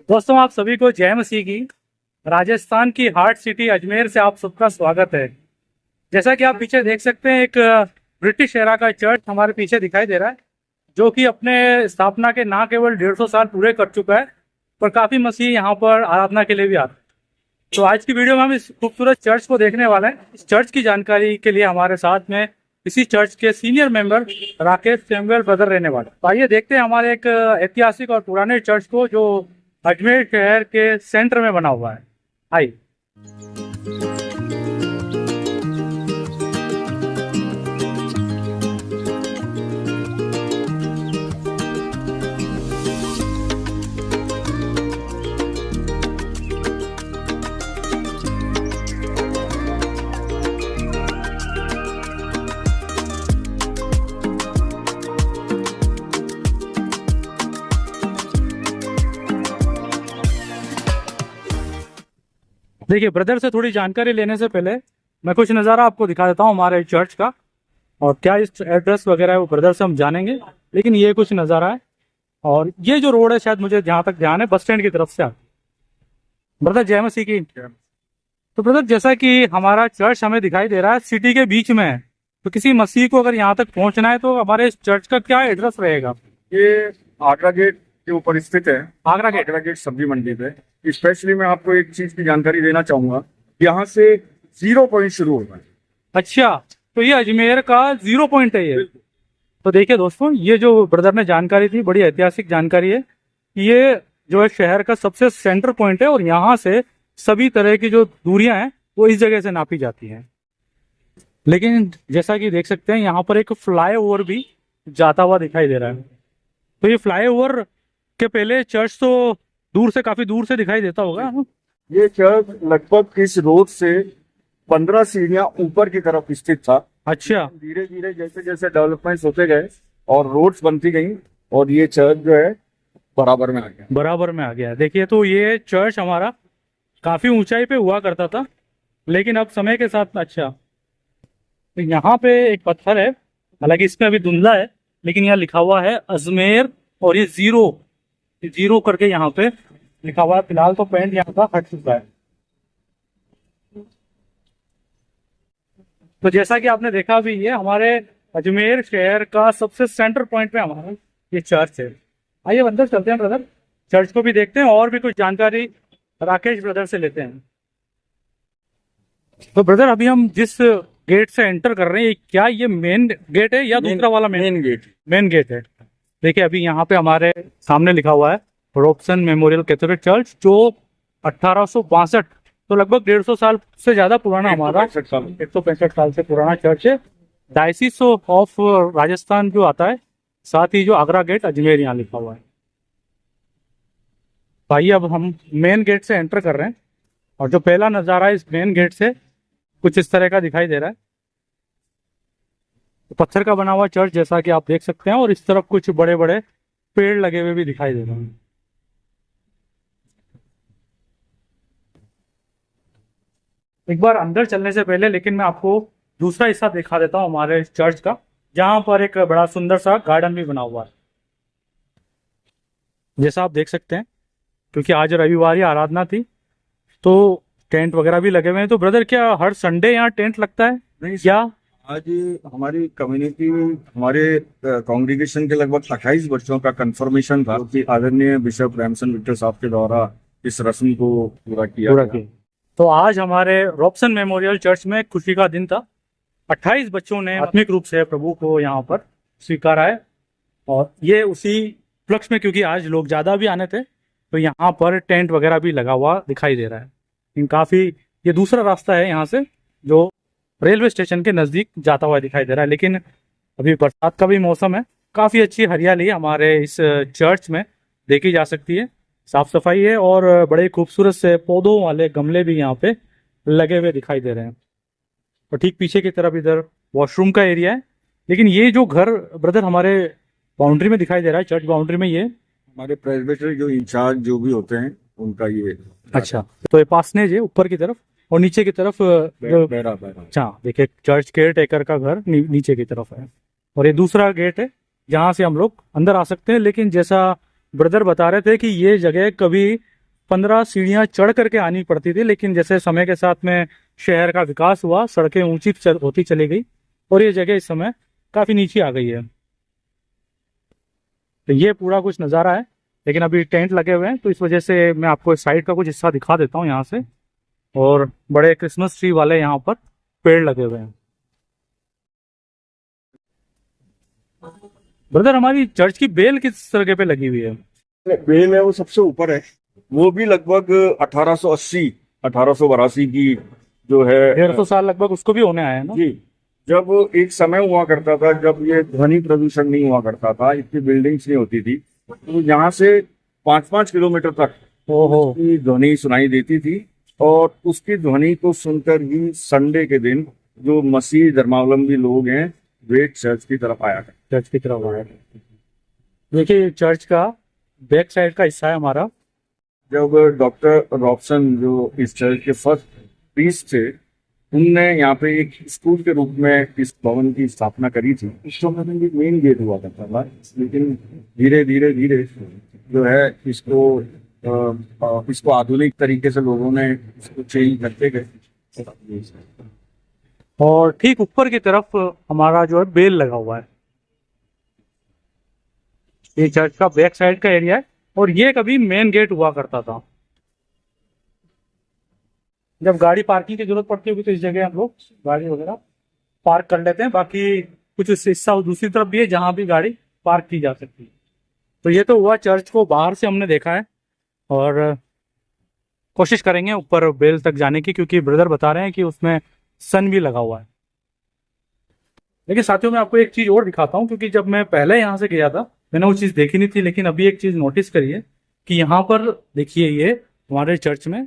दोस्तों, आप सभी को जय मसीह की। राजस्थान की हार्ट सिटी अजमेर से आप सबका स्वागत है। जैसा कि आप पीछे देख सकते हैं, एक ब्रिटिश एरा का चर्च हमारे पीछे दिखाई दे रहा है, जो कि अपने स्थापना के ना केवल 150 साल पूरे कर चुका है, पर काफ़ी मसीह यहाँ पर आराधना के लिए भी आते हैं। तो आज की वीडियो में हम इस खूबसूरत चर्च को देखने वाले हैं। इस चर्च की जानकारी के लिए हमारे साथ में इसी चर्च के senior member Rakesh Samuel brother रहने वाले। तो आइए देखते हैं हमारे एक ऐतिहासिक और पुराने चर्च को, जो अजमेर शहर के सेंटर में बना हुआ है। आइए। देखिए, ब्रदर से थोड़ी जानकारी लेने से पहले मैं कुछ नज़ारा आपको दिखा देता हूँ हमारे चर्च का, और क्या इस एड्रेस वगैरह है वो ब्रदर से हम जानेंगे। लेकिन ये कुछ नज़ारा है, और ये जो रोड है, शायद मुझे जहाँ तक ध्यान है, बस स्टैंड की तरफ से आती है। ब्रदर जय मसीह की। तो ब्रदर, जैसा कि हमारा चर्च हमें दिखाई दे रहा है सिटी के बीच में है, तो किसी मसीह को अगर यहाँ तक पहुँचना है तो हमारे इस चर्च का क्या एड्रेस रहेगा? ये आगरा गेट के ऊपर स्थित है। आगरा गेट। आगरा गेट सब्जी मंडी पे। स्पेशली मैं आपको एक चीज की जानकारी देना चाहूंगा, यहाँ से 0 पॉइंट शुरू होगा। अच्छा, तो ये अजमेर का 0 पॉइंट है ये। तो देखिए दोस्तों, ये जो ब्रदर ने जानकारी थी, बड़ी ऐतिहासिक जानकारी है। ये जो है शहर का सबसे सेंटर पॉइंट है, और यहाँ से सभी तरह की जो दूरियां हैं वो इस जगह से नापी जाती हैं। लेकिन जैसा कि देख सकते हैं, यहाँ पर एक फ्लाईओवर भी जाता हुआ दिखाई दे रहा है। तो ये फ्लाईओवर के पहले चर्च तो दूर से, काफी दूर से दिखाई देता होगा। ये चर्च लगभग इस रोड से 15 सीढ़ियां ऊपर की तरफ स्थित था। अच्छा। धीरे धीरे जैसे जैसे डेवलपमेंट होते गए और रोड्स बनती गई, और ये चर्च जो है बराबर में आ गया। बराबर में आ गया। देखिए, तो ये चर्च हमारा काफी ऊंचाई पे हुआ करता था, लेकिन अब समय के साथ अच्छा। तो यहाँ पे एक पत्थर है, हालांकि इसमें अभी धुंधला है, लेकिन यहाँ लिखा हुआ है अजमेर, और ये जीरो करके यहाँ पे लिखा हुआ है। फिलहाल तो पेंट यहाँ का हट चुका है। तो जैसा कि आपने देखा भी, ये हमारे अजमेर शहर का सबसे सेंटर पॉइंट पे हमारा ये चर्च है। आइए अंदर चलते हैं ब्रदर, चर्च को भी देखते हैं और भी कुछ जानकारी राकेश ब्रदर से लेते हैं। तो ब्रदर, अभी हम जिस गेट से एंटर कर रहे हैं, क्या ये मेन गेट है या दूसरा वाला मेन गेट? मेन गेट है। देखिए, अभी यहाँ पे हमारे सामने लिखा हुआ है रॉबसन मेमोरियल कैथोलिक चर्च, जो 1862, तो लगभग 150 साल से ज्यादा पुराना, हमारा 165 साल से पुराना चर्च है। डायसिस ऑफ राजस्थान जो आता है, साथ ही जो आगरा गेट अजमेर यहाँ लिखा हुआ है। भाई, अब हम मेन गेट से एंटर कर रहे हैं, और जो पहला नज़ारा है इस मेन गेट से कुछ इस तरह का दिखाई दे रहा है। पत्थर का बना हुआ चर्च जैसा कि आप देख सकते हैं, और इस तरफ कुछ बड़े बड़े पेड़ लगे हुए भी दिखाई दे रहे हैं। एक बार अंदर चलने से पहले लेकिन मैं आपको दूसरा हिस्सा दिखा देता हूँ हमारे चर्च का, जहां पर एक बड़ा सुंदर सा गार्डन भी बना हुआ है। जैसा आप देख सकते हैं, क्योंकि आज रविवार ही आराधना थी, तो टेंट वगैरह भी लगे हुए हैं। तो ब्रदर, क्या हर संडे यहाँ टेंट लगता है? नहीं क्या आज हमारी कम्युनिटी, हमारे कांग्रीगेशन के लगभग 28 वर्षों का कंफर्मेशन था, कि आदरणीय बिशप रैमसन विक्टर साहब के द्वारा इस रस्म को पूरा किया। तो आज हमारे रॉबसन मेमोरियल चर्च में खुशी का दिन था। 28 बच्चों ने आत्मिक रूप से प्रभु को यहाँ पर स्वीकारा है, और ये उसी उपलक्ष्य में, क्योंकि आज लोग ज्यादा भी आने थे, तो यहाँ पर टेंट वगैरह भी लगा हुआ दिखाई दे रहा है। काफी, ये दूसरा रास्ता है यहाँ से जो रेलवे स्टेशन के नजदीक जाता हुआ दिखाई दे रहा है। लेकिन अभी बरसात का भी मौसम है, काफी अच्छी हरियाली हमारे इस चर्च में देखी जा सकती है। साफ सफाई है, और बड़े खूबसूरत से पौधों वाले गमले भी यहाँ पे लगे हुए दिखाई दे रहे हैं। और ठीक पीछे की तरफ इधर वॉशरूम का एरिया है। लेकिन ये जो घर ब्रदर हमारे बाउंड्री में दिखाई दे रहा है, चर्च बाउंड्री में, ये हमारे प्रेसबिटरी जो इंचार्ज जो भी होते हैं उनका ये। अच्छा, तो ये पासनेज है ऊपर की तरफ, और नीचे की तरफ अच्छा, देखिए चर्च केयर टेकर का घर नीचे की तरफ है, और ये दूसरा गेट है जहाँ से हम लोग अंदर आ सकते हैं। लेकिन जैसा ब्रदर बता रहे थे कि ये जगह कभी 15 सीढ़ियां चढ़ करके आनी पड़ती थी, लेकिन जैसे समय के साथ में शहर का विकास हुआ, सड़कें ऊंची होती चली गई और ये जगह इस समय काफी नीचे आ गई है। तो ये पूरा कुछ नज़ारा है, लेकिन अभी टेंट लगे हुए हैं तो इस वजह से मैं आपको साइड का कुछ हिस्सा दिखा देता हूँ यहाँ से। और बड़े क्रिसमस ट्री वाले यहाँ पर पेड़ लगे हुए हैं। ब्रदर, हमारी चर्च की बेल किस जगह पे लगी हुई है? बेल है वो सबसे ऊपर है, वो भी लगभग 1880 1882 की जो है 150 साल लगभग उसको भी होने आया है ना। जी। जब एक समय हुआ करता था जब ये ध्वनि प्रदूषण नहीं हुआ करता था, इतनी बिल्डिंग्स नहीं होती थी, तो यहाँ से 5-5 किलोमीटर तक ओहो, की ध्वनि सुनाई देती थी। और उसकी ध्वनि को सुनकर ही संडे के दिन जो मसीही धर्मावलंबी लोग हैं वे चर्च की तरफ आया करते। चर्च की तरफ आया। देखिए, चर्च का बैक साइड का हिस्सा है हमारा। जब डॉक्टर रॉबसन जो इस चर्च के फर्स्ट प्रीस्ट थे, उनने यहाँ पे एक स्कूल के रूप में इस भवन की स्थापना करी थी। उस समय में ये मेन गेट हुआ करता था, लेकिन धीरे धीरे धीरे जो है इसको आधुनिक तरीके से लोगों ने इसको चेंज करते गए। और ठीक ऊपर की तरफ हमारा जो है बेल लगा हुआ है। ये चर्च का बैक साइड का एरिया है और ये कभी मेन गेट हुआ करता था। जब गाड़ी पार्किंग की जरूरत पड़ती होगी तो इस जगह हम लोग गाड़ी वगैरह पार्क कर लेते हैं। बाकी कुछ हिस्सा दूसरी तरफ भी है जहां भी गाड़ी पार्क की जा सकती है। तो ये तो हुआ चर्च को बाहर से हमने देखा है, और कोशिश करेंगे ऊपर बेल तक जाने की, क्योंकि ब्रदर बता रहे हैं कि उसमें सन भी लगा हुआ है। लेकिन साथियों, मैं आपको एक चीज और दिखाता हूँ, क्योंकि जब मैं पहले यहाँ से गया था मैंने वो चीज देखी नहीं थी, लेकिन अभी एक चीज नोटिस करी है कि यहाँ पर देखिए, ये हमारे चर्च में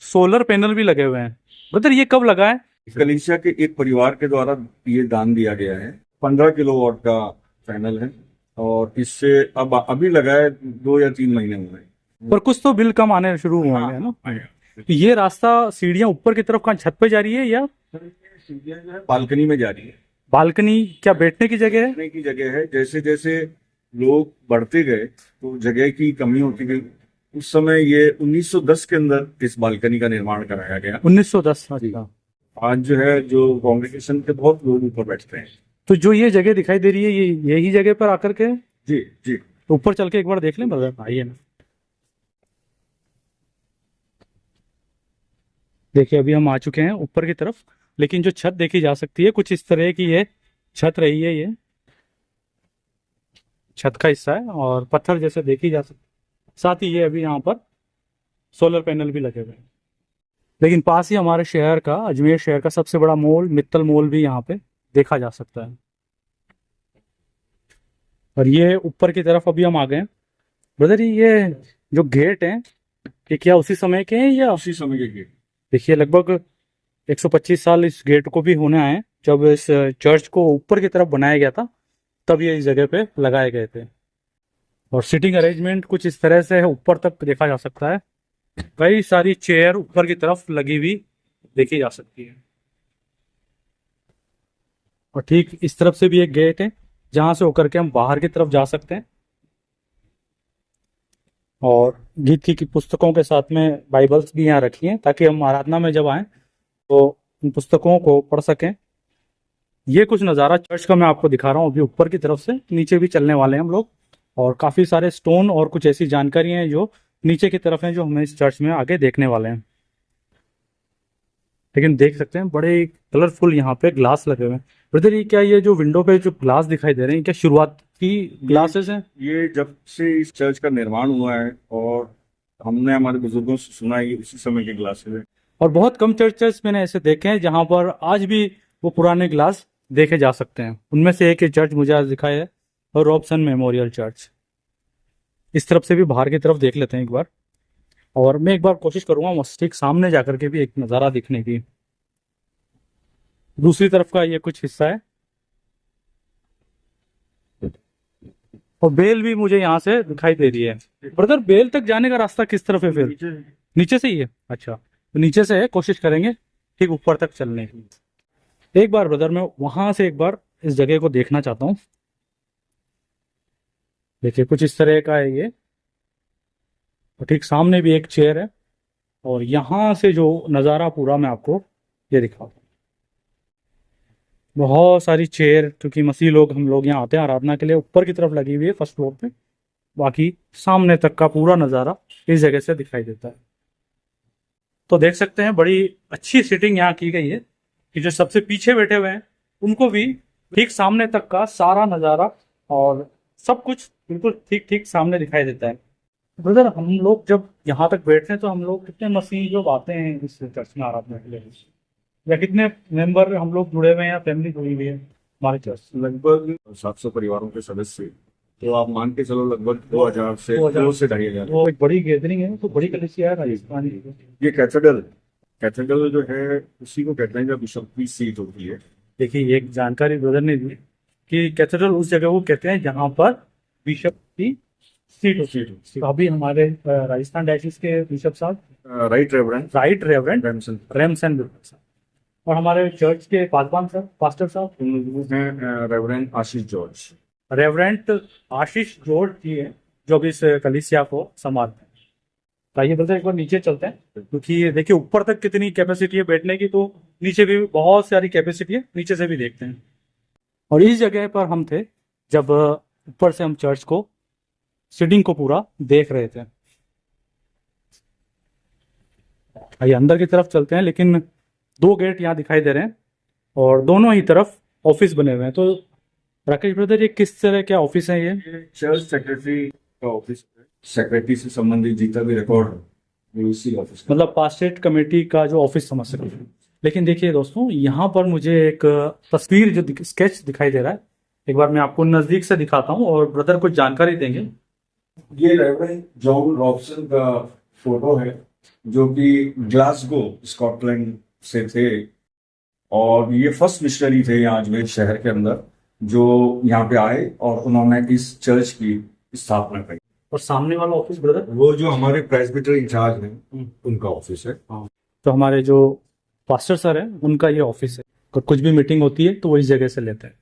सोलर पैनल भी लगे हुए हैं। ब्रदर, ये कब लगा है? कलीसिया के एक परिवार के द्वारा ये दान दिया गया है। 15 किलोवाट का पैनल है और इससे अभी लगा है 2 या 3 महीने हुए। पर कुछ तो बिल कम आने शुरू हुए हैं ना। तो ये रास्ता सीढ़ियां ऊपर की तरफ कहाँ, छत पे जा रही है या सीढ़ियां जो है बालकनी में जा रही है। बालकनी क्या बैठने की जगह है? बैठने की जगह है। जैसे जैसे लोग बढ़ते गए तो जगह की कमी होती गई। उस समय ये 1910 के अंदर इस बालकनी का निर्माण कराया गया। 1910। अच्छा। आज जो है जो कांग्रेगेशन के बहुत लोग ऊपर बैठते हैं। तो जो ये जगह दिखाई दे रही है, ये यही जगह पर आकर के? जी जी। तो ऊपर चल के एक बार देख लें ब्रदर, आइए ना। देखिए, अभी हम आ चुके हैं ऊपर की तरफ, लेकिन जो छत देखी जा सकती है कुछ इस तरह की ये छत रही है। ये छत का हिस्सा है और पत्थर जैसे देखी जा सकती है। साथ ही ये अभी यहाँ पर सोलर पैनल भी लगे हुए हैं। लेकिन पास ही हमारे शहर का, अजमेर शहर का सबसे बड़ा मॉल मित्तल मॉल भी यहाँ पे देखा जा सकता है। और ये ऊपर की तरफ अभी हम आ गए हैं। ब्रदर, ये जो गेट है ये क्या उसी समय के हैं या? उसी समय के गेट। देखिए, लगभग 125 साल इस गेट को भी होने आए। जब इस चर्च को ऊपर की तरफ बनाया गया था तब ये इस जगह पे लगाए गए थे। और सिटिंग अरेंजमेंट कुछ इस तरह से है, ऊपर तक देखा जा सकता है। कई सारी चेयर ऊपर की तरफ लगी हुई देखी जा सकती है। और ठीक इस तरफ से भी एक गेट है जहां से होकर के हम बाहर की तरफ जा सकते हैं। और गीत की पुस्तकों के साथ में बाइबल्स भी यहाँ रखी हैं, ताकि हम आराधना में जब आए तो उन पुस्तकों को पढ़ सकें। ये कुछ नज़ारा चर्च का मैं आपको दिखा रहा हूँ अभी ऊपर की तरफ से। नीचे भी चलने वाले हैं हम लोग, और काफ़ी सारे स्टोन और कुछ ऐसी जानकारी हैं जो नीचे की तरफ हैं, जो हमें इस चर्च में आगे देखने वाले हैं। लेकिन देख सकते हैं बड़े कलरफुल यहाँ पे ग्लास लगे हुए हैं। ब्रदर, ये क्या, ये जो विंडो पे जो ग्लास दिखाई दे रहे हैं, क्या शुरुआत की ग्लासेस हैं? ये जब से इस चर्च का निर्माण हुआ है और हमने हमारे बुजुर्गों से सुना है, ये उसी समय के ग्लासेस है। और बहुत कम चर्चेस मैंने ऐसे देखे हैं जहां पर आज भी वो पुराने ग्लास देखे जा सकते हैं। उनमें से एक चर्च मुझे आज दिखा है, और रॉबसन मेमोरियल चर्च। इस तरफ से भी बाहर की तरफ देख लेते हैं एक बार। और मैं एक बार कोशिश करूंगा मस्जिद सामने जाकर के भी एक नज़ारा दिखने की। दूसरी तरफ का ये कुछ हिस्सा है। और बेल भी मुझे यहाँ से दिखाई दे रही है। ब्रदर, बेल तक जाने का रास्ता किस तरफ है फिर? नीचे से ही है। अच्छा, तो नीचे से है, कोशिश करेंगे ठीक ऊपर तक चलने की। एक बार ब्रदर, मैं वहां से एक बार इस जगह को देखना चाहता हूँ। देखिए, कुछ इस तरह का है ये। और ठीक सामने भी एक चेयर है, और यहाँ से जो नज़ारा पूरा मैं आपको ये दिखाऊँ। बहुत सारी चेयर, क्योंकि मसीह लोग हम लोग यहाँ आते हैं आराधना के लिए, ऊपर की तरफ लगी हुई है फर्स्ट फ्लोर पे। बाकी सामने तक का पूरा नज़ारा इस जगह से दिखाई देता है। तो देख सकते हैं बड़ी अच्छी सीटिंग यहाँ की गई है कि जो सबसे पीछे बैठे हुए हैं उनको भी ठीक सामने तक का सारा नज़ारा और सब कुछ बिल्कुल ठीक ठीक सामने दिखाई देता है। ब्रदर, हम लोग जब यहाँ तक बैठते हैं तो हम लोग कितने मसीह लोग आते हैं इस चर्च में आराधना के लिए, या कितने मेंबर हम लोग जुड़े हुए हैं या फैमिली जुड़ी हुई है हमारे चर्च? लगभग 700 परिवारों के सदस्य, तो आप मान के चलो लगभग 2000 से 2 से 2,500। वो एक बड़ी गैदरिंग है, तो बड़ी कलीसिया है राजस्थानी। ये कैथेड्रल जो है उसी को कहते हैं जब बिशप की सीट होती है। देखिए, एक जानकारी ब्रदर ने दी कि कैथेड्रल उस जगह को कहते हैं जहाँ पर बिशप की सीट होती है। तो अभी हमारे राजस्थान डायसिस के बिशप साहब राइट रेवरेंड रेमसन बिशप साहब, और हमारे चर्च के पासवान सर, पास्टर साहब हैं रेवरेंड आशीष जॉर्ज। रेवरेंट आशीष जॉर्ज जी हैं जो अभी इस कलीसिया को संभालते हैं। तो आइए ब्रदर एक बार नीचे चलते हैं, क्योंकि देखिए ऊपर तक कितनी कैपेसिटी है बैठने की, तो नीचे भी बहुत सारी कैपेसिटी है, नीचे से भी देखते हैं। और इस जगह पर हम थे जब ऊपर से हम चर्च को सीटिंग को पूरा देख रहे थे। आइए अंदर की तरफ चलते हैं, लेकिन 2 गेट यहाँ दिखाई दे रहे हैं और दोनों ही तरफ ऑफिस बने हुए हैं। तो राकेश ब्रदर, ये किस तरह के ऑफिस है? ये चर्च सेक्रेटरी का ऑफिस है। सेक्रेटरी से संबंधित जितना भी रिकॉर्ड है इसी ऑफिस, मतलब पास्टेट कमेटी का जो ऑफिस समझ सकते हैं। लेकिन देखिए दोस्तों, यहाँ पर मुझे एक तस्वीर जो स्केच दिखाई दे रहा है, एक बार मैं आपको नजदीक से दिखाता हूँ और ब्रदर कुछ जानकारी देंगे। ये रेवरेंड जॉन रॉबसन का फोटो है, जो कि ग्लासगो स्कॉटलैंड से थे, और ये फर्स्ट मिशनरी थे यहाँ अजमेर शहर के अंदर जो यहाँ पे आए और उन्होंने इस चर्च की स्थापना करी। और सामने वाला ऑफिस ब्रदर, वो जो हमारे प्रेस्बिटर इंचार्ज हैं उनका ऑफिस है। तो हमारे जो पास्टर सर हैं उनका ये ऑफिस है। तो कुछ भी मीटिंग होती है तो वो इस जगह से लेते हैं।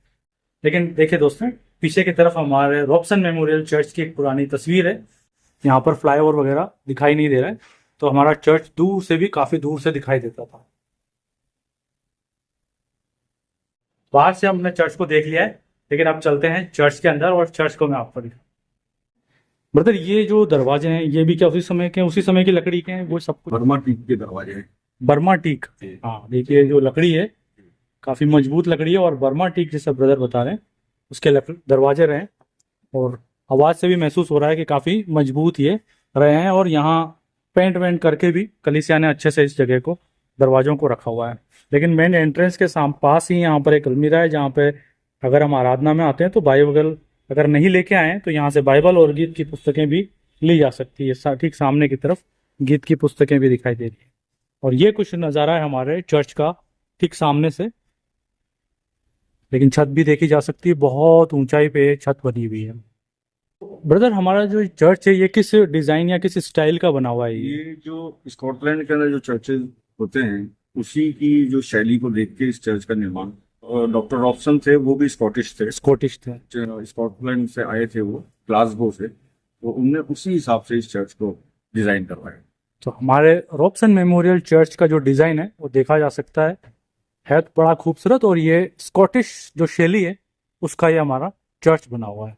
लेकिन देखिए दोस्तों, पीछे की तरफ हमारे रॉबसन मेमोरियल चर्च की एक पुरानी तस्वीर है। यहाँ पर फ्लाईओवर वगैरह दिखाई नहीं दे रहा है, तो हमारा चर्च दूर से भी काफी दूर से दिखाई देता था। बाहर से हमने चर्च को देख लिया है, लेकिन अब चलते हैं चर्च के अंदर और चर्च को मैं आपको दिखाऊं। ब्रदर, ये जो दरवाजे हैं ये भी क्या उसी समय की लकड़ी के हैं? वो सब कुछ बर्मा टीक के दरवाजे हैं। बर्मा टीक, हाँ देखिए जो लकड़ी है काफी मजबूत लकड़ी है, और बर्मा टीक जैसा ब्रदर बता रहे हैं उसके दरवाजे रहे हैं, और आवाज से भी महसूस हो रहा है कि काफी मजबूत ये रहे हैं। और यहाँ पेंट वेंट करके भी कलीसिया ने अच्छे से इस जगह को, दरवाजों को रखा हुआ है। लेकिन मेन एंट्रेंस के पास ही यहाँ पर एक अलमीरा है, जहाँ पे अगर हम आराधना में आते हैं तो बाइबल अगर नहीं लेके आए तो यहाँ से बाइबल और गीत की पुस्तकें भी ली जा सकती है। ठीक सामने की तरफ गीत की पुस्तकें भी दिखाई दे रही है। और ये कुछ नज़ारा है हमारे चर्च का ठीक सामने से। लेकिन छत भी देखी जा सकती है, बहुत ऊंचाई पे छत बनी हुई है। ब्रदर, हमारा जो चर्च है ये किस डिजाइन या किस स्टाइल का बना हुआ है? ये जो स्कॉटलैंड के अंदर जो चर्चेज होते हैं उसी की जो शैली को देख के इस चर्च का निर्माण, डॉक्टर रॉबसन थे वो भी स्कॉटिश थे, स्कॉटलैंड से आए थे वो, ग्लासगो से, तो उनने उसी हिसाब से इस चर्च को डिजाइन करवाया। तो हमारे रॉबसन मेमोरियल चर्च का जो डिजाइन है वो देखा जा सकता है तो बड़ा खूबसूरत, और ये स्कॉटिश जो शैली है उसका ये हमारा चर्च बना हुआ है।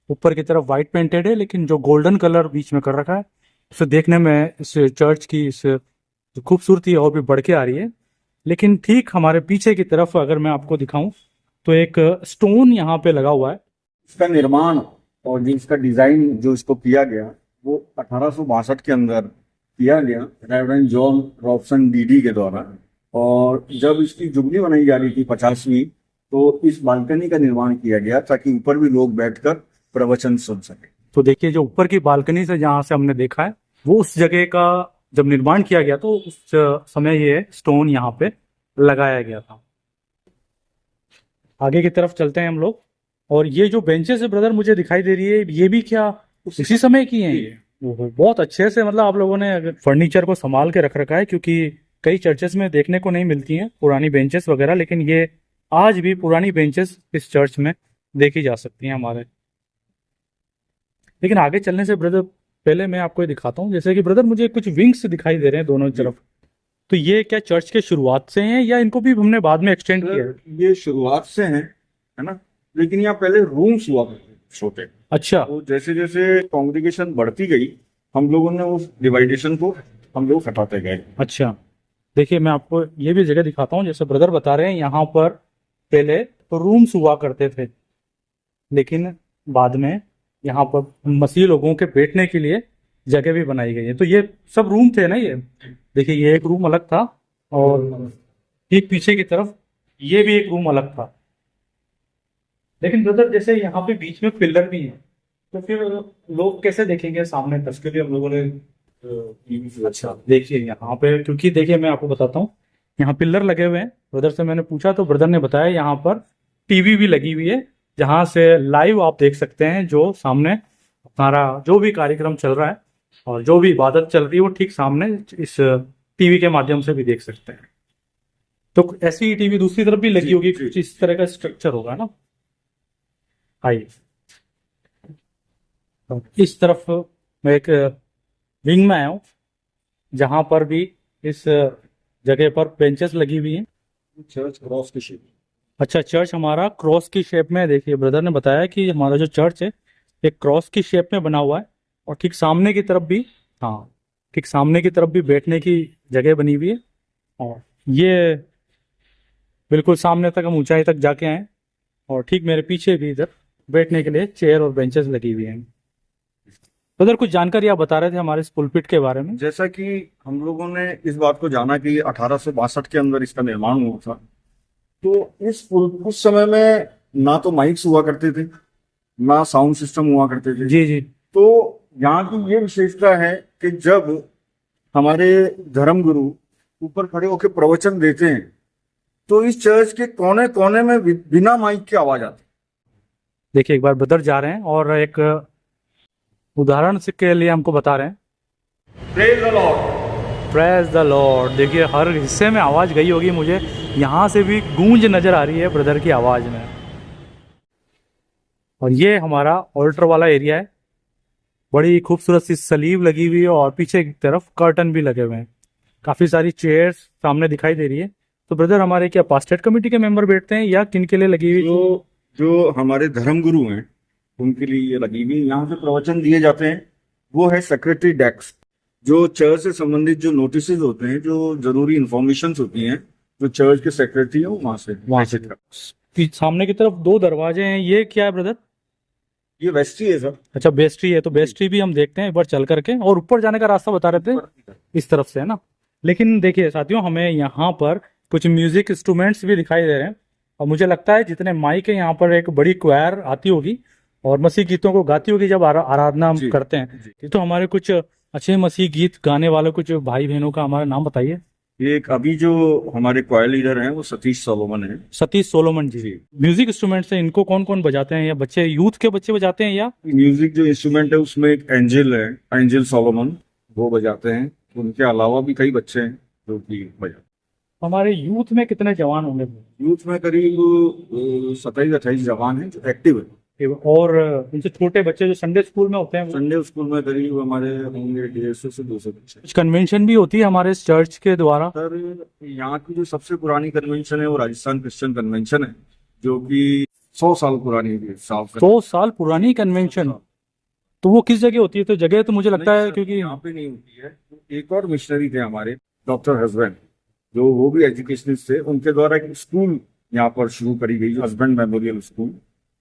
ऊपर की तरफ वाइट पेंटेड है, लेकिन जो गोल्डन कलर बीच में कर रखा है उसे देखने में इस चर्च की इस जो खूबसूरती है और भी बढ़ के आ रही है। लेकिन ठीक हमारे पीछे की तरफ अगर मैं आपको दिखाऊं तो एक स्टोन यहाँ पे लगा हुआ है। इसका निर्माण और जिसका डिजाइन जो इसको किया गया वो 1862 के अंदर किया गया रेवरेंड जॉन रॉबसन डीडी के द्वारा। और जब इसकी जुबली बनाई जा रही थी 50वीं, तो इस बालकनी का निर्माण किया गया ताकि ऊपर भी लोग बैठकर प्रवचन सुन सके। तो देखिए जो ऊपर की बालकनी से जहाँ से हमने देखा है वो उस जगह का जब निर्माण किया गया तो उस समय ये स्टोन यहाँ पे लगाया गया था। आगे की तरफ चलते हैं हम लोग। और ये जो बेंचेस है ब्रदर मुझे दिखाई दे रही है, ये भी क्या उसी समय की हैं? ये बहुत अच्छे से, मतलब आप लोगों ने फर्नीचर को संभाल के रख रखा है, क्योंकि कई चर्चेस में देखने को नहीं मिलती हैं पुरानी बेंचेस वगैरह, लेकिन ये आज भी पुरानी बेंचेस इस चर्च में देखी जा सकती हैं हमारे। लेकिन आगे चलने से ब्रदर पहले मैं आपको ये दिखाता हूँ, जैसे कि ब्रदर मुझे कुछ विंग्स दिखाई दे रहे हैं दोनों तरफ, तो ये क्या चर्च के शुरुआत से हैं या इनको भी हमने बाद में एक्सटेंड किया है? ये शुरुआत से है ना, लेकिन यहाँ पहले रूम्स हुआ करते थे छोटे। अच्छा। तो जैसे जैसे कांग्रेगेशन बढ़ती गई, हम लोगों ने उस डिवाइडेशन को हम लोग हटाते गए। अच्छा, देखिए मैं आपको ये भी जगह दिखाता हूँ, जैसे ब्रदर बता रहे हैं यहाँ पर पहले तो रूम्स हुआ करते थे, लेकिन बाद में यहाँ पर मसीह लोगों के बैठने के लिए जगह भी बनाई गई है। तो ये सब रूम थे ना, ये देखिए ये एक रूम अलग था और ठीक पीछे की तरफ ये भी एक रूम अलग था। लेकिन ब्रदर जैसे यहाँ पे बीच में पिलर भी है, तो फिर लोग कैसे देखेंगे सामने तक? उसके लिए हम लोगों ने अच्छा देखिए यहाँ पे, क्योंकि देखिए मैं आपको बताता हूँ, यहाँ पिलर लगे हुए हैं। ब्रदर से मैंने पूछा तो ब्रदर ने बताया यहाँ पर टीवी भी लगी हुई है, जहाँ से लाइव आप देख सकते हैं जो सामने हमारा जो भी कार्यक्रम चल रहा है और जो भी इबादत चल रही है वो ठीक सामने इस टीवी के माध्यम से भी देख सकते हैं। तो ऐसी टीवी दूसरी तरफ भी लगी जी, होगी, जी। कुछ इस तरह का स्ट्रक्चर होगा ना। आइए तो इस तरफ मैं एक विंग में आया हूँ, जहां पर भी इस जगह पर बेंचेस लगी हुई हैं। चर्च क्रॉस की शेप। अच्छा, चर्च हमारा क्रॉस की शेप में है। देखिए ब्रदर ने बताया कि हमारा जो चर्च है एक क्रॉस की शेप में बना हुआ है और ठीक सामने की तरफ भी, हाँ ठीक सामने की तरफ भी बैठने की जगह बनी हुई है। और ये बिल्कुल सामने तक हम ऊंचाई तक जाके आए और ठीक मेरे पीछे भी इधर बैठने के लिए चेयर और बेंचेस लगी हुई हैं। ब्रदर कुछ जानकारी आप बता रहे थे हमारे इस पुलपिट के बारे में। जैसा कि हम लोगों ने इस बात को जाना कि 1862 के अंदर इसका निर्माण हुआ था, तो उस समय में ना तो माइक्स हुआ करते थे, ना साउंड सिस्टम हुआ करते थे। जी जी। तो यहाँ की ये विशेषता है कि जब हमारे धर्म गुरु ऊपर खड़े होकर प्रवचन देते हैं तो इस चर्च के कोने कोने में बिना माइक की आवाज आती। देखिए एक बार ब्रदर जा रहे हैं और एक उदाहरण से के लिए हमको बता रहे हैं, praise the Lord, praise the Lord. देखिए हर हिस्से में आवाज गई होगी, मुझे यहाँ से भी गूंज नजर आ रही है ब्रदर की आवाज में। और ये हमारा ऑल्टर वाला एरिया है, बड़ी खूबसूरत सी सलीब लगी हुई है और पीछे की तरफ कर्टन भी लगे हुए हैं, काफी सारी चेयर्स सामने दिखाई दे रही है। तो ब्रदर हमारे क्या पास्टेट कमेटी के मेंबर बैठते हैं या किन के लिए लगी हुई? जो हमारे धर्म गुरु हैं उनके लिए ये लगी हुई। यहाँ से प्रवचन दिए जाते हैं, वो है सेक्रेटरी डेस्क, जो चर्च से संबंधित जो नोटिस होते हैं, जो जरूरी इंफॉर्मेशन होती हैं, जो चर्च के सेक्रेटरी है वो वहां से सामने की तरफ दो दरवाजे हैं, ये क्या है ब्रदर? ये वेस्ट्री है सर। अच्छा बेस्ट्री है, तो बेस्ट्री भी हम देखते हैं एक बार चल करके। और ऊपर जाने का रास्ता बता रहे थे इस तरफ से, है ना। लेकिन देखिए साथियों, हमें यहाँ पर कुछ म्यूजिक इंस्ट्रूमेंट्स भी दिखाई दे रहे हैं और मुझे लगता है जितने माइक है यहाँ पर एक बड़ी क्वायर आती होगी और मसीह गीतों को गाती होगी जब आराधना हम करते हैं। तो हमारे कुछ अच्छे मसीह गीत गाने वाले कुछ भाई बहनों का हमारा नाम बताइए। एक अभी जो हमारे क्वायर लीडर हैं वो सतीश सोलोमन है। सतीश सोलोमन जी। म्यूजिक इंस्ट्रूमेंट है, इनको कौन कौन बजाते हैं? या बच्चे, यूथ के बच्चे बजाते हैं या? म्यूजिक जो इंस्ट्रूमेंट है उसमें एक एंजल है, एंजल सोलोमन, वो बजाते हैं। उनके अलावा भी कई बच्चे हैं जो कि बजाते हैं। हमारे यूथ में कितने जवान होंगे? यूथ में करीब 27-28 जवान हैं जो एक्टिव है। और उनसे छोटे बच्चे जो संडे स्कूल में होते हैं? संडे स्कूल में करीब हमारे होंगे 150 से 200 बच्चे। कुछ कन्वेंशन भी होती है हमारे इस चर्च के द्वारा? सर यहाँ की जो सबसे पुरानी कन्वेंशन है वो राजस्थान क्रिश्चियन कन्वेंशन है, जो कि 100 साल पुरानी है। 100 साल पुरानी कन्वेंशन? तो वो किस जगह होती है? तो जगह तो मुझे लगता है क्योंकि यहाँ पे नहीं होती है। एक और मिशनरी थे हमारे डॉक्टर हस्बैंड, जो वो भी एजुकेशनिस्ट थे, उनके द्वारा एक स्कूल यहाँ पर शुरू करी गई, हस्बैंड मेमोरियल स्कूल।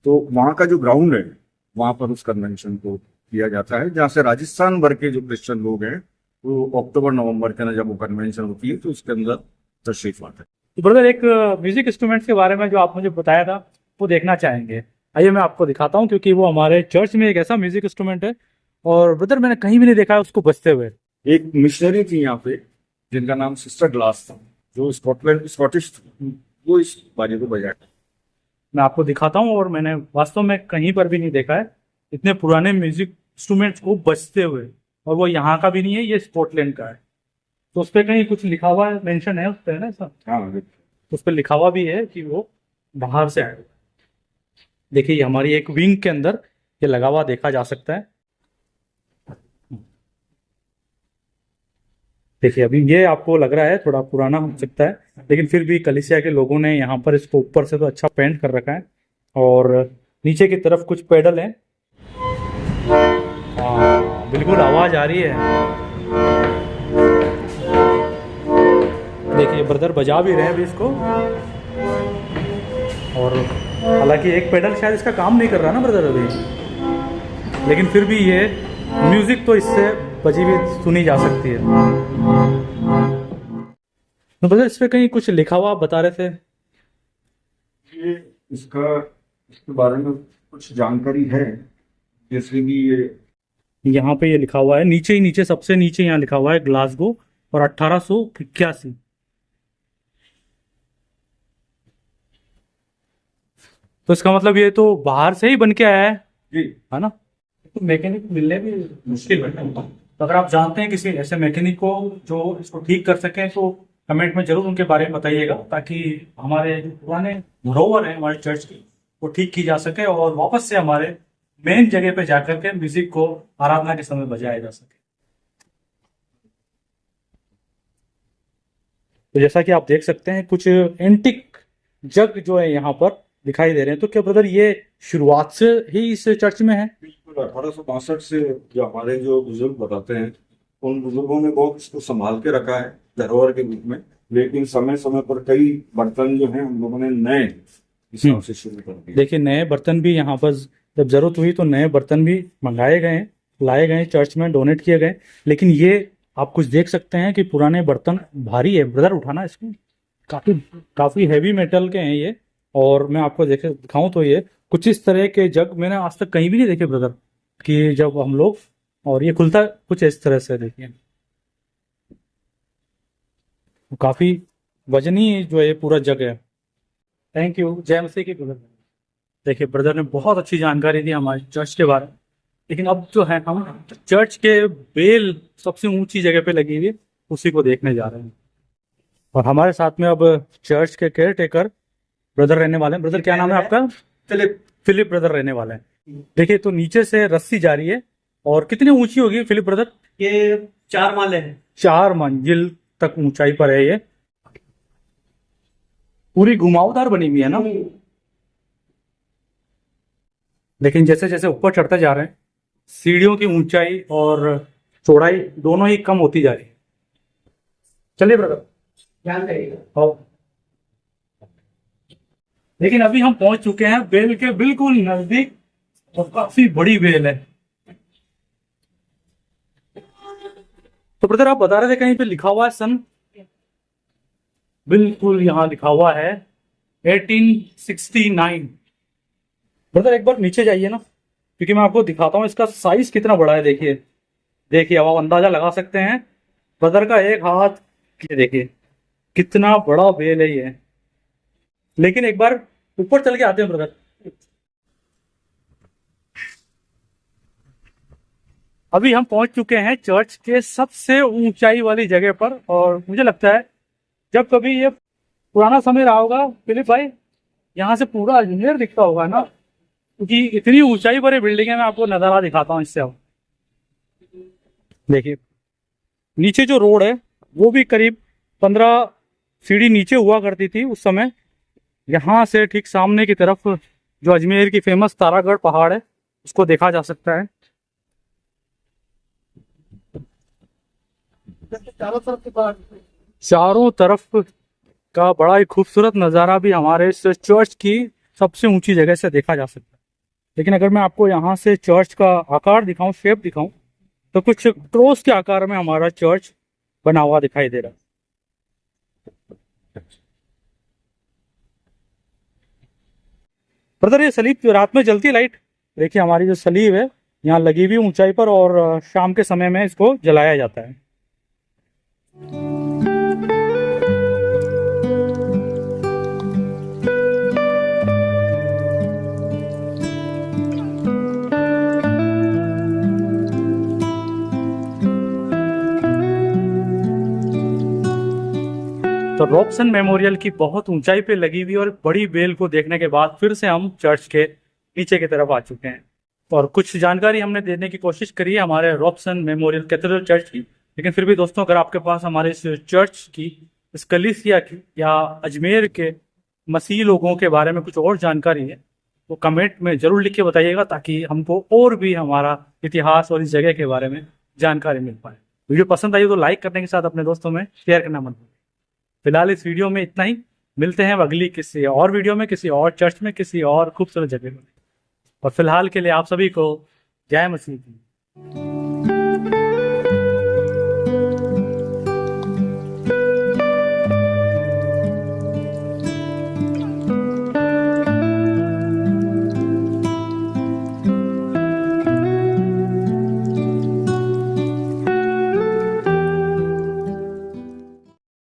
तो वहाँ का जो ग्राउंड है वहाँ पर उस कन्वेंशन को किया जाता है, जहाँ से राजस्थान भर के जो क्रिश्चियन लोग हैं वो अक्टूबर-नवंबर के अंदर जब वो कन्वेंशन होती है तो उसके अंदर तशरीफ आते हैं। तो ब्रदर एक म्यूजिक इंस्ट्रूमेंट्स के बारे में जो आप मुझे बताया था वो देखना चाहेंगे। आइए मैं आपको दिखाता हूँ, क्योंकि वो हमारे चर्च में एक ऐसा म्यूजिक इंस्ट्रूमेंट है और ब्रदर मैंने कहीं भी नहीं देखा है उसको बजते हुए। एक मिशनरी थी यहाँ पे जिनका नाम सिस्टर ग्लास था, जो स्कॉटिश थी, वो इस बाजे को बजाया। मैं आपको दिखाता हूँ और मैंने वास्तव में कहीं पर भी नहीं देखा है इतने पुराने म्यूजिक इंस्ट्रूमेंट्स को बजते हुए, और वो यहाँ का भी नहीं है, ये स्कॉटलैंड का है। तो उस पर कहीं कुछ लिखा हुआ है, मेंशन है उस पर, है ना सर? हाँ, तो उस पर लिखा हुआ भी है कि वो बाहर से आए। देखिए हमारी एक विंग के अंदर ये लगा हुआ देखा जा सकता है। देखिए अभी ये आपको लग रहा है थोड़ा पुराना हो सकता है, लेकिन फिर भी कलीसिया के लोगों ने यहाँ पर इसको ऊपर से तो अच्छा पेंट कर रखा है, और नीचे की तरफ कुछ पेडल हैं। हाँ बिल्कुल आवाज आ रही है। देखिए ब्रदर बजा भी रहे हैं अभी इसको, और हालांकि एक पेडल शायद इसका काम नहीं कर रहा ना ब्रदर अभी, लेकिन फिर भी ये म्यूजिक तो इससे बजी हुई सुनी जा सकती है। तो ब्रदर इस पे कहीं कुछ लिखा हुआ आप बता रहे थे? ये इसके बारे में कुछ जानकारी है, जैसे भी ये यहाँ पे ये लिखा हुआ है नीचे ही, नीचे सबसे नीचे यहाँ लिखा हुआ है ग्लासगो और 1881। तो इसका मतलब ये तो बाहर से ही बन के आया जी है ना? तो मैकेनिक मिलने भी मुश्किल है। तो अगर आप जानते हैं किसी ऐसे मैकेनिक को जो इसको ठीक कर सके तो कमेंट में जरूर उनके बारे में बताइएगा, ताकि हमारे जो पुराने धरोहर है हमारे चर्च की वो ठीक की जा सके और वापस से हमारे मेन जगह पे जाकर के म्यूजिक को आराधना के समय बजाया जा सके। तो जैसा कि आप देख सकते हैं कुछ एंटिक जग जो है यहाँ पर दिखाई दे रहे हैं। तो क्या ब्रदर ये शुरुआत से ही इस चर्च में है? बिल्कुल 1862 से जो हमारे जो बुजुर्ग बताते हैं, उन बुजुर्गों ने बहुत इसको संभाल के रखा है धरोहर के रूप में, लेकिन समय समय पर कई बर्तन जो हैं हम लोगों ने नए हिसाब से शुरू कर दिए। देखिए नए बर्तन भी यहाँ पर जब जरूरत हुई तो नए बर्तन भी मंगाए गए, लाए गए, चर्च में डोनेट किए गए। लेकिन ये आप कुछ देख सकते हैं कि पुराने बर्तन भारी है ब्रदर उठाना इसको, काफी हैवी मेटल के हैं ये। और मैं आपको दिखाऊं तो ये कुछ इस तरह के जग मैंने आज तक कहीं भी नहीं देखे ब्रदर, कि जब हम लोग, और ये खुलता कुछ इस तरह से, देखिए काफी वजनी जो है ये पूरा जग है। थैंक यू, जय मसीह की ब्रदर। देखिए ब्रदर ने बहुत अच्छी जानकारी दी हमारे चर्च के बारे में। लेकिन अब जो है हम चर्च के बेल सबसे ऊंची जगह पे लगी हुई उसी को देखने जा रहे हैं, और हमारे साथ में अब चर्च के केयर टेकर ब्रदर रहने वाले हैं। ब्रदर क्या नाम है आपका? फिलिप ब्रदर रहने वाले हैं। देखिए तो नीचे से रस्सी जा रही है, और कितनी ऊंची होगी फिलिप ब्रदर? ये 4 माले हैं। 4 मंजिल तक ऊंचाई पर है ये, पूरी घुमावदार बनी हुई है ना। लेकिन जैसे जैसे ऊपर चढ़ते जा रहे हैं सीढ़ियों की ऊंचाई और चौड़ाई दोनों ही कम होती जा रही है। चलिए ब्रदर ध्यान करिएगा। आओ। लेकिन अभी हम पहुंच चुके हैं बेल के बिल्कुल नजदीक, और काफी बड़ी बेल है। तो ब्रदर आप बता रहे थे कहीं पे लिखा हुआ है सन, बिल्कुल यहाँ लिखा हुआ है 1869। ब्रदर एक बार नीचे जाइए ना, क्योंकि मैं आपको दिखाता हूँ इसका साइज कितना बड़ा है। देखिए देखिए अब आप अंदाजा लगा सकते हैं, ब्रदर का एक हाथ, ये देखिए कितना बड़ा बेल है ये। लेकिन एक बार ऊपर चल के आते हैं ब्रदर। अभी हम पहुंच चुके हैं चर्च के सबसे ऊंचाई वाली जगह पर, और मुझे लगता है जब कभी ये पुराना समय रहा होगा फिलिप भाई, यहाँ से पूरा अजमेर दिखता होगा ना, क्योंकि इतनी ऊंचाई पर ये बिल्डिंग है। मैं आपको नजारा दिखाता हूँ इससे। अब देखिए नीचे जो रोड है वो भी करीब 15 सीढ़ी नीचे हुआ करती थी उस समय। यहाँ से ठीक सामने की तरफ जो अजमेर की फेमस तारागढ़ पहाड़ है उसको देखा जा सकता है। चारों तरफ का बड़ा ही खूबसूरत नज़ारा भी हमारे इस चर्च की सबसे ऊंची जगह से देखा जा सकता है। लेकिन अगर मैं आपको यहाँ से चर्च का आकार दिखाऊं, शेप दिखाऊं, तो कुछ क्रॉस के आकार में हमारा चर्च बना हुआ दिखाई दे रहा है। ब्रदर ये सलीब जो रात में जलती है लाइट, देखिए हमारी जो सलीब है यहाँ लगी हुई ऊंचाई पर, और शाम के समय में इसको जलाया जाता है। तो रॉबसन मेमोरियल की बहुत ऊंचाई पे लगी हुई और बड़ी बेल को देखने के बाद फिर से हम चर्च के नीचे की तरफ आ चुके हैं, और कुछ जानकारी हमने देने की कोशिश करी है हमारे रॉबसन मेमोरियल कैथेड्रल चर्च की, लेकिन फिर भी दोस्तों, अगर आपके पास हमारे इस चर्च की, इस कलीसिया की या अजमेर के मसीह लोगों के बारे में कुछ और जानकारी है तो कमेंट में जरूर लिख के बताइएगा, ताकि हमको और भी हमारा इतिहास और इस जगह के बारे में जानकारी मिल पाए। वीडियो पसंद आई तो लाइक करने के साथ अपने दोस्तों में शेयर करना मत भूलिए। फिलहाल इस वीडियो में इतना ही। मिलते हैं अगली किसी और वीडियो में, किसी और चर्च में, किसी और खूबसूरत जगह में। और फिलहाल के लिए आप सभी को जय मसीह की।